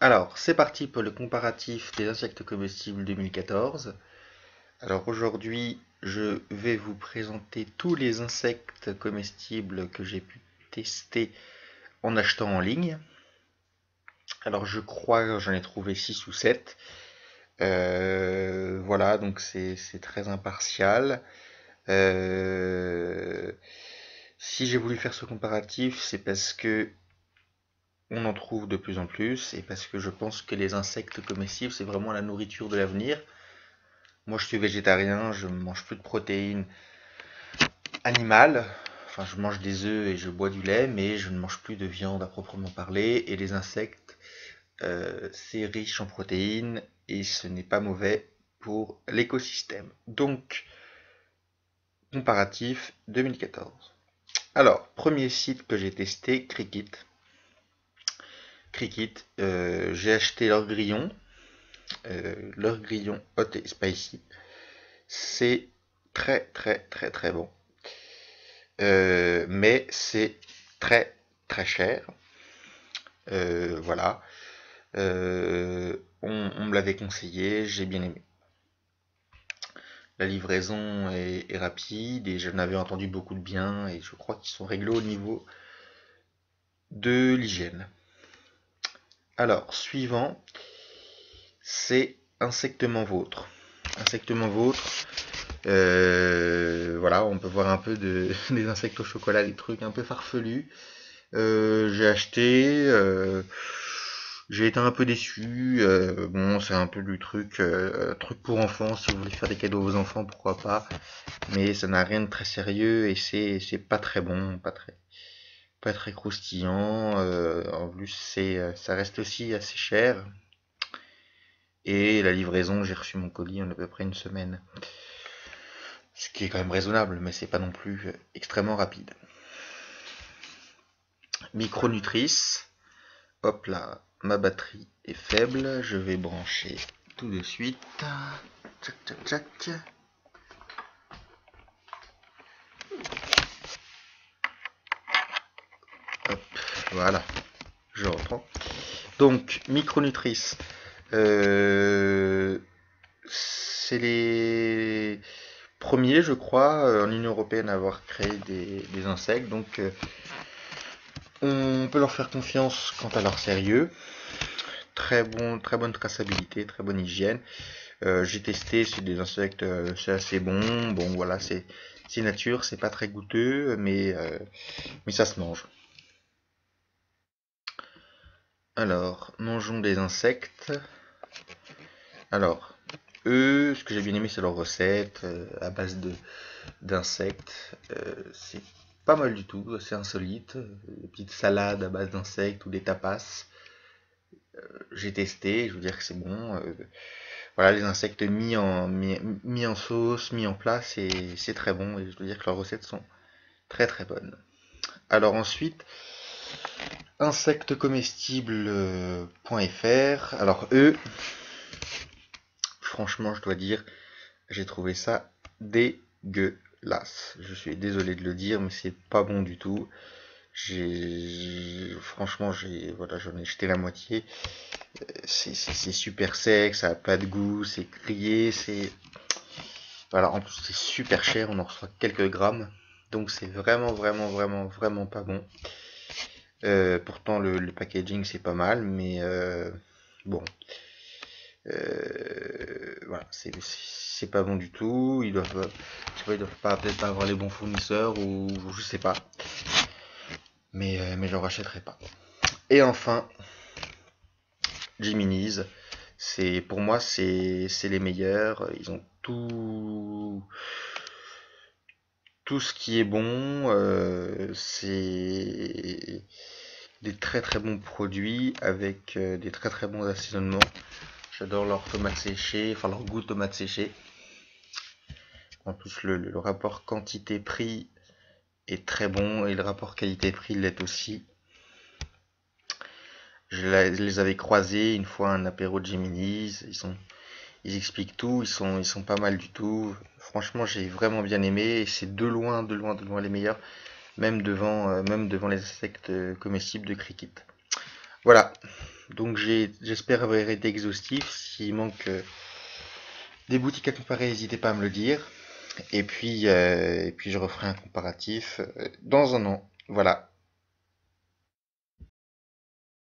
Alors, c'est parti pour le comparatif des insectes comestibles 2014. Alors aujourd'hui, je vais vous présenter tous les insectes comestibles que j'ai pu tester en achetant en ligne. Alors je crois que j'en ai trouvé 6 ou 7. Voilà, donc c'est très impartial. Euh, Si j'ai voulu faire ce comparatif, c'est parce que on en trouve de plus en plus et parce que je pense que les insectes comestibles, c'est vraiment la nourriture de l'avenir. Moi, je suis végétarien, je ne mange plus de protéines animales. Enfin, je mange des œufs et je bois du lait, mais je ne mange plus de viande à proprement parler. Et les insectes, c'est riche en protéines et ce n'est pas mauvais pour l'écosystème. Donc, comparatif 2014. Alors, premier site que j'ai testé, Cricket. Cricket, j'ai acheté leur grillon hot et spicy. C'est très bon. Mais c'est très cher. Voilà. On me l'avait conseillé, j'ai bien aimé. La livraison est rapide et j'en avais entendu beaucoup de bien et je crois qu'ils sont réglés au niveau de l'hygiène. Alors, suivant, c'est Insectement Vôtre. Insectement Vôtre, voilà, on peut voir un peu des insectes au chocolat, des trucs un peu farfelus. J'ai acheté, j'ai été un peu déçu. Bon, c'est un peu du truc pour enfants. Si vous voulez faire des cadeaux aux enfants, pourquoi pas. Mais ça n'a rien de très sérieux et c'est pas très bon, pas très croustillant. En plus, ça reste aussi assez cher. Et la livraison, j'ai reçu mon colis en à peu près une semaine. Ce qui est quand même raisonnable, mais c'est pas non plus extrêmement rapide. Micronutrice. Hop là, ma batterie est faible. Je vais brancher tout de suite. Tchac, tchac, tchac. Hop, voilà, je reprends. Donc, Micronutrice. C'est les premiers, je crois, en Union Européenne à avoir créé des insectes. Donc, on peut leur faire confiance quant à leur sérieux. Très bonne traçabilité, très bonne hygiène. J'ai testé, c'est des insectes, c'est assez bon. Bon, voilà, c'est nature, c'est pas très goûteux, mais ça se mange. Alors, mangeons des insectes. Alors, eux, ce que j'ai bien aimé, c'est leur recette à base d'insectes. C'est pas mal du tout, c'est insolite. Des petites salades à base d'insectes ou des tapas. J'ai testé, je veux dire que c'est bon. Voilà, les insectes mis en sauce, mis en plat, c'est très bon. Et je veux dire que leurs recettes sont très bonnes. Alors ensuite, insectescomestibles.fr. Alors eux, franchement, je dois dire, j'ai trouvé ça dégueulasse. Je suis désolé de le dire, mais c'est pas bon du tout. Franchement, voilà, j'en ai jeté la moitié. C'est super sec, ça a pas de goût, c'est grillé, voilà, en plus c'est super cher, on en reçoit quelques grammes, donc c'est vraiment pas bon. Pourtant le packaging c'est pas mal, mais bon, voilà, c'est pas bon du tout. Je sais pas, ils doivent pas peut-être pas avoir les bons fournisseurs ou je sais pas, mais j'en rachèterai pas. Et enfin, Jiminy's, pour moi c'est les meilleurs. Ils ont tout ce qui est bon. C'est des très bons produits avec des très bons assaisonnements. J'adore leur tomate séchée, enfin leur goût de tomate séchée. En plus le rapport quantité-prix est très bon et le rapport qualité-prix l'est aussi. Les avais croisés une fois à un apéro de Gemini's. Ils expliquent tout, ils sont pas mal du tout. Franchement, j'ai vraiment bien aimé et c'est de loin les meilleurs, même devant les insectes comestibles de Cricket. Voilà. Donc j'espère avoir été exhaustif. S'il manque des boutiques à comparer, n'hésitez pas à me le dire. Et puis je referai un comparatif dans un an. Voilà.